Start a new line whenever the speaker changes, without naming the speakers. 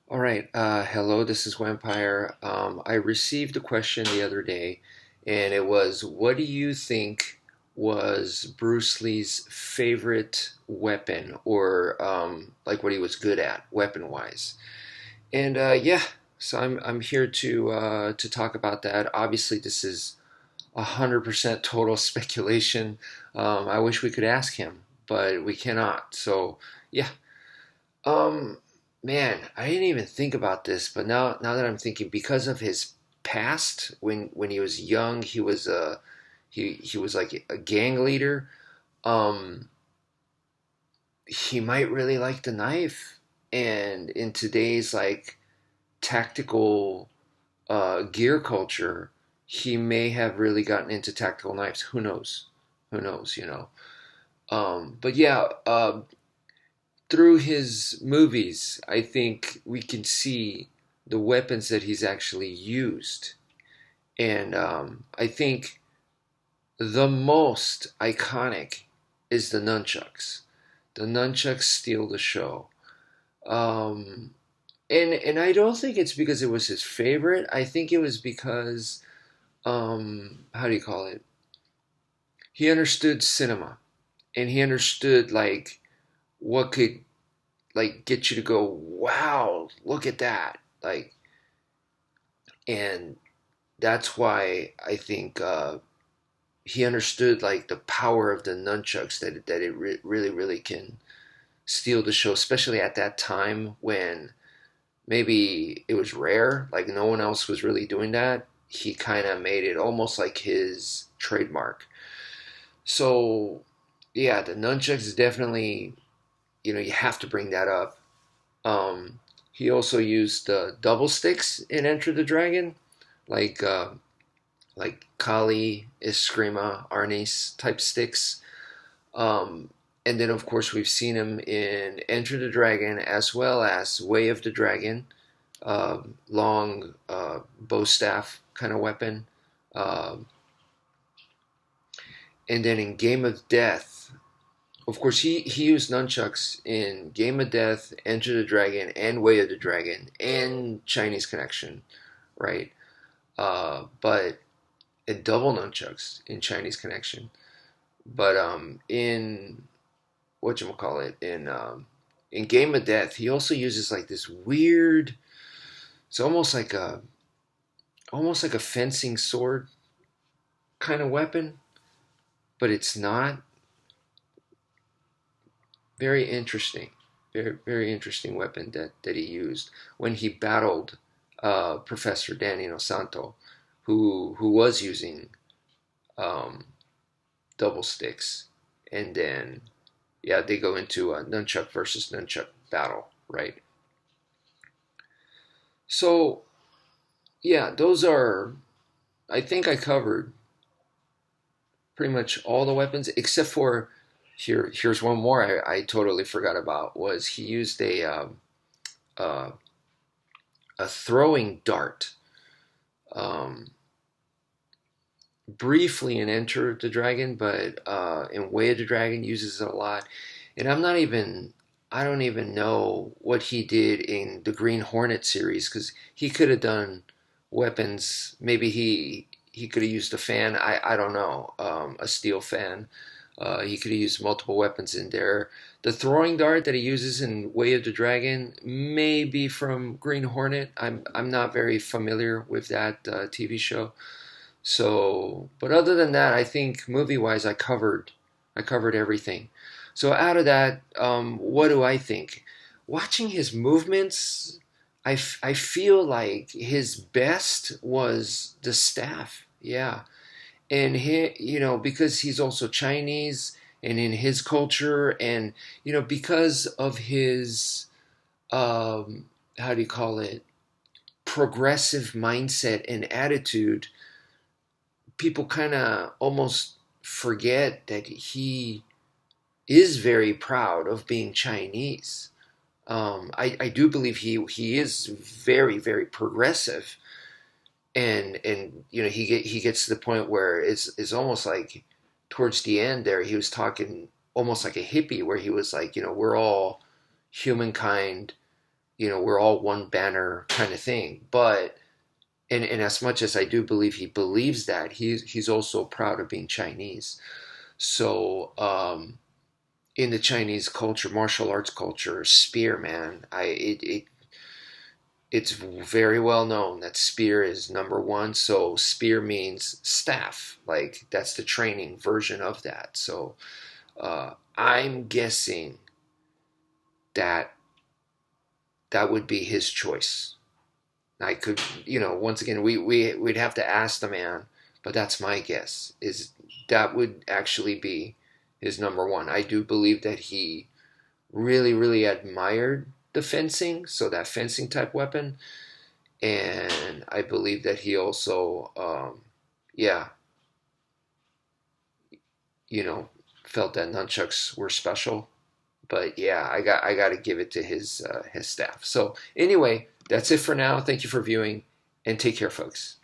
All right. Hello, this is Wmpyr. I received a question the other day, and it was, what do you think was Bruce Lee's favorite weapon, or like what he was good at, weapon-wise? And yeah, so I'm here to talk about that. Obviously, this is 100% total speculation. I wish we could ask him, but we cannot. So yeah, um, man, I didn't even think about this, but now that I'm thinking, because of his past, when he was young, he was like a gang leader. Um, he might really like the knife, and in today's like tactical gear culture, he may have really gotten into tactical knives. Who knows? Who knows? But yeah, through his movies, I think we can see the weapons that he's actually used. And I think the most iconic is the nunchucks. The nunchucks steal the show. Um, and I don't think it's because it was his favorite. I think it was because, how do you call it? He understood cinema, and he understood like what could like get you to go, wow, look at that. Like, and that's why I think he understood like the power of the nunchucks, that it really can steal the show, especially at that time when maybe it was rare, like no one else was really doing that. He kind of made it almost like his trademark. So yeah, the nunchucks is definitely, you have to bring that up. He also used double sticks in Enter the Dragon, like Kali, Escrima, Arnis type sticks. Um, and then, of course, we've seen him in Enter the Dragon as well as Way of the Dragon, long bow staff kind of weapon. Um, and then in Game of Death, of course, he used nunchucks in Game of Death, Enter the Dragon, and Way of the Dragon, and Chinese Connection, right? But double nunchucks in Chinese Connection. But in what you call it in Game of Death, he also uses like this weird. It's almost like a fencing sword kind of weapon, but it's not. Very interesting, very interesting weapon that he used when he battled Professor Danny Santo, who was using um, double sticks, and then yeah, they go into a nunchuck versus nunchuck battle, right? So yeah, those are. I think I covered pretty much all the weapons except for Here's one more I totally forgot about. Was he used uh, a throwing dart um, briefly in Enter the Dragon, but in Way of the Dragon uses it a lot. And I don't even know what he did in the Green Hornet series, because he could have done weapons. Maybe he could have used a fan. I don't know, a steel fan. He could have used multiple weapons in there. The throwing dart that he uses in Way of the Dragon may be from Green Hornet. I'm not very familiar with that TV show. So, but other than that, I think movie wise, I covered everything. So out of that, what do I think? Watching his movements, I feel like his best was the staff. Yeah, and because he's also Chinese, and in his culture, and because of his how do you call it, progressive mindset and attitude, people kind of almost forget that he is very proud of being Chinese. I do believe he is very progressive, and he gets to the point where it's almost like towards the end there he was talking almost like a hippie, where he was like, we're all humankind, we're all one banner kind of thing. But and as much as I do believe he believes that, he's also proud of being Chinese. So in the Chinese culture, martial arts culture, spear, man, it's very well known that spear is number one. So spear means staff, like that's the training version of that. So I'm guessing that that would be his choice. I could, once again, we'd have to ask the man, but that's my guess. Is that would actually be his number one. I do believe that he really, really admired the fencing, so that fencing type weapon, and I believe that he also, yeah, you know, felt that nunchucks were special. But yeah, I got to give it to his staff. So anyway, that's it for now. Thank you for viewing, and take care, folks.